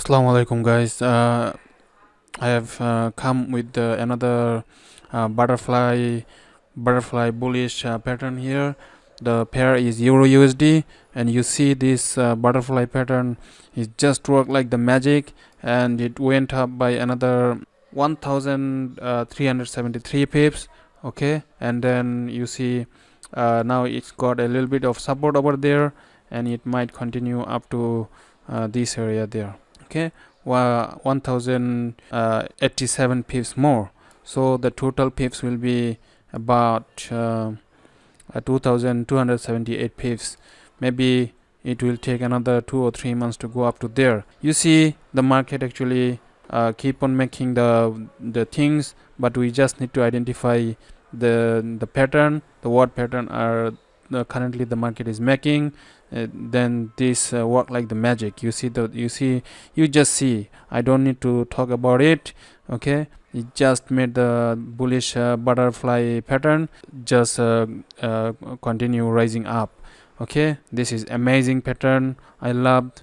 Assalamu alaikum guys. I have come with another butterfly bullish pattern here. The pair is Euro USD, and you see this butterfly pattern is just worked like the magic, and it went up by another 1373 pips. Okay, and then you see now it's got a little bit of support over there, and it might continue up to this area there. Okay, 1087 pips more, so the total pips will be about 2278 pips. Maybe it will take another 2 or 3 months to go up to there. You see, the market actually keep on making the things, but we just need to identify the pattern, what pattern are currently the market is making. Then this work like the magic. You just see, I don't need to talk about it. Okay, it just made the bullish butterfly pattern just continue rising up. Okay, this is amazing pattern. I loved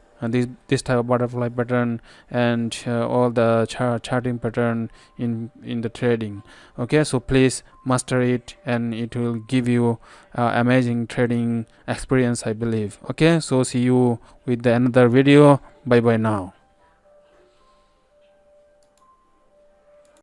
this type of butterfly pattern, and all the charting pattern in the trading. Okay, so please master it, and it will give you amazing trading experience, I believe. Okay, so see you with another video. Bye bye now.